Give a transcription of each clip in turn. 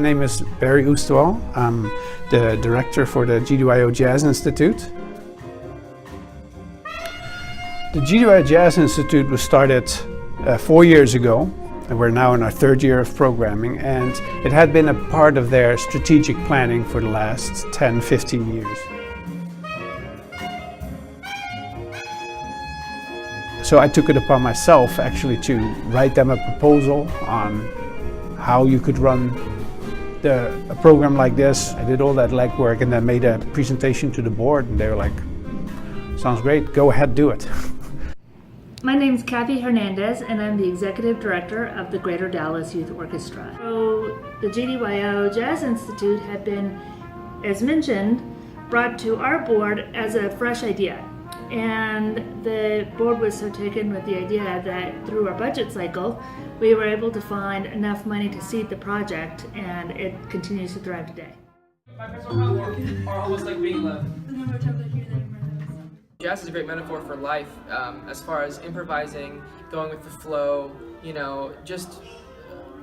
name is Barry Oostwal. I'm the director for the GDYO Jazz Institute. The GDYO Jazz Institute was started 4 years ago, and we're now in our third year of programming, and it had been a part of their strategic planning for the last 10-15 years. So I took it upon myself actually to write them a proposal on how you could run a program like this. I did all that legwork and then made a presentation to the board, and they were like, sounds great, go ahead, do it. My name is Kathy Hernandez, and I'm the Executive Director of the Greater Dallas Youth Orchestra. So the GDYO Jazz Institute had been, as mentioned, brought to our board as a fresh idea. And the board was so taken with the idea that through our budget cycle, we were able to find enough money to seed the project, and it continues to thrive today. Are almost like being loved. Jazz is a great metaphor for life, as far as improvising, going with the flow, just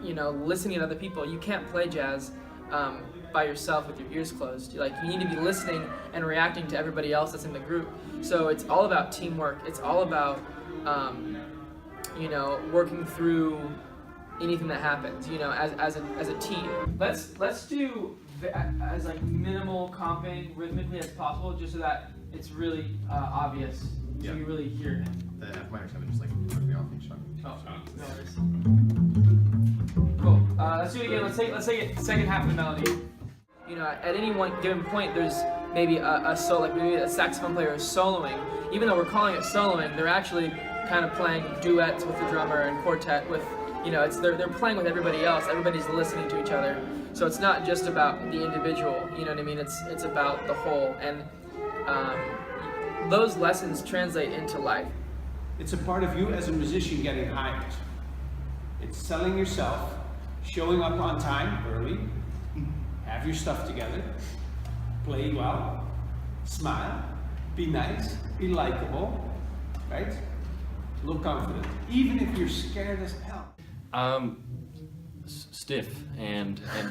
listening to other people. You can't play jazz by yourself with your ears closed. You need to be listening and reacting to everybody else that's in the group. So it's all about teamwork. It's all about working through anything that happens. As a team. Let's do as minimal comping rhythmically as possible, just so that it's really obvious. So you really hear it. The F minor 7 just took me off each time. Oh, no worries. Cool. Let's do it again. Let's take it second half of the melody. At any one given point, there's maybe a solo, maybe a saxophone player is soloing. Even though we're calling it soloing, they're actually kind of playing duets with the drummer and quartet with, they're playing with everybody else. Everybody's listening to each other. So it's not just about the individual. You know what I mean? It's about the whole. And those lessons translate into life. It's a part of you as a musician getting hired. It's selling yourself, showing up on time, early, have your stuff together, play well, smile, be nice, be likable, right? Look confident, even if you're scared as hell. Stiff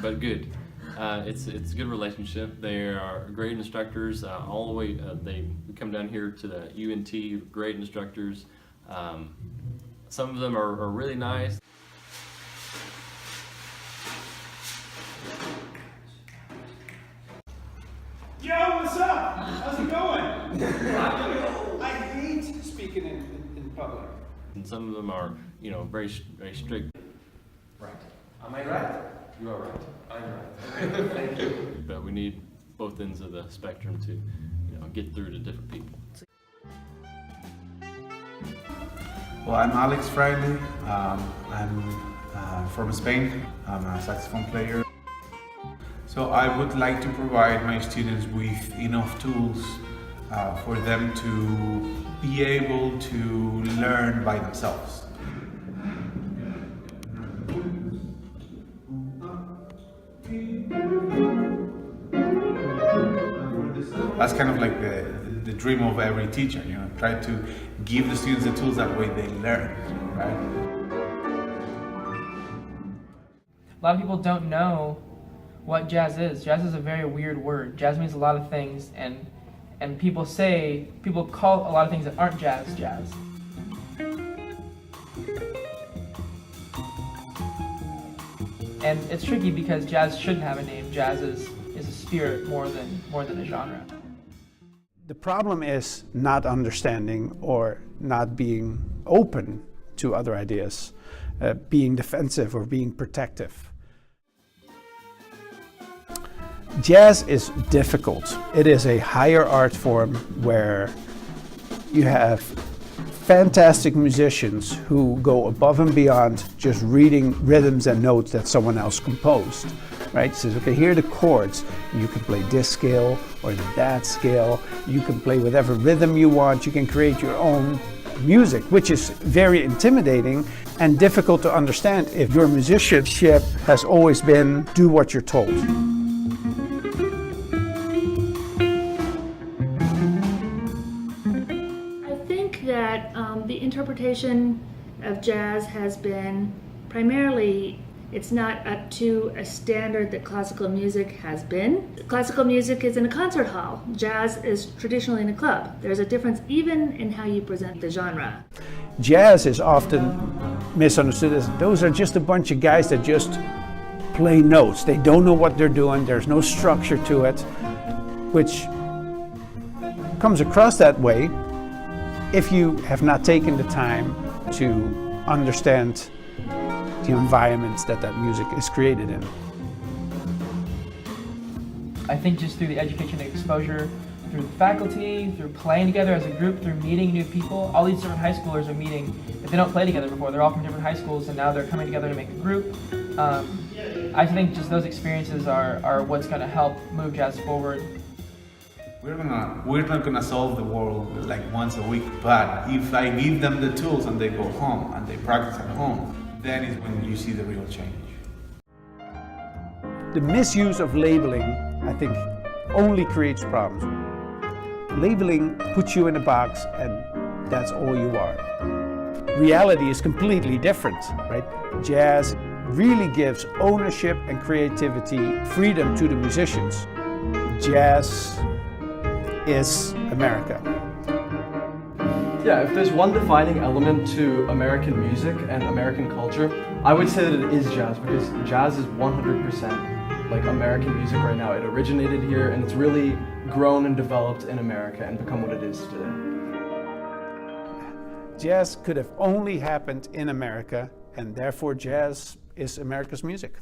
but good. It's a good relationship. They are great instructors all the way. They come down here to the UNT, great instructors. Some of them are really nice. Yo, what's up? How's it going? I hate speaking in public. And some of them are, very strict. Right. Am I right? You are right. I'm right. Thank you. But we need both ends of the spectrum to, get through to different people. Well, I'm Alex Fraile. I'm from Spain. I'm a saxophone player. So I would like to provide my students with enough tools for them to be able to learn by themselves. That's kind of like the dream of every teacher, try to give the students the tools, that way they learn, right? A lot of people don't know what jazz is. Jazz is a very weird word. Jazz means a lot of things, and people call a lot of things that aren't jazz. And it's tricky because jazz shouldn't have a name. Jazz is a spirit more than a genre. The problem is not understanding or not being open to other ideas, being defensive or being protective. Jazz is difficult. It is a higher art form where you have fantastic musicians who go above and beyond just reading rhythms and notes that someone else composed. Right? Says, okay, here are the chords. You can play this scale or that scale. You can play whatever rhythm you want. You can create your own music, which is very intimidating and difficult to understand if your musicianship has always been do what you're told. I think that the interpretation of jazz has been primarily It's not up to a standard that classical music has been. Classical music is in a concert hall. Jazz is traditionally in a club. There's a difference even in how you present the genre. Jazz is often misunderstood as those are just a bunch of guys that just play notes. They don't know what they're doing. There's no structure to it, which comes across that way if you have not taken the time to understand the environments that music is created in. I think just through the education and exposure, through the faculty, through playing together as a group, through meeting new people, all these different high schoolers are meeting, if they don't play together before, they're all from different high schools and now they're coming together to make a group. I think just those experiences are what's going to help move jazz forward. We're not gonna solve the world like once a week, but if I give them the tools and they go home and they practice at home, then is when you see the real change. The misuse of labeling, I think, only creates problems. Labeling puts you in a box and that's all you are. Reality is completely different, right? Jazz really gives ownership and creativity, freedom to the musicians. Jazz is America. Yeah, if there's one defining element to American music and American culture, I would say that it is jazz, because jazz is 100% like American music right now. It originated here and it's really grown and developed in America and become what it is today. Jazz could have only happened in America, and therefore jazz is America's music.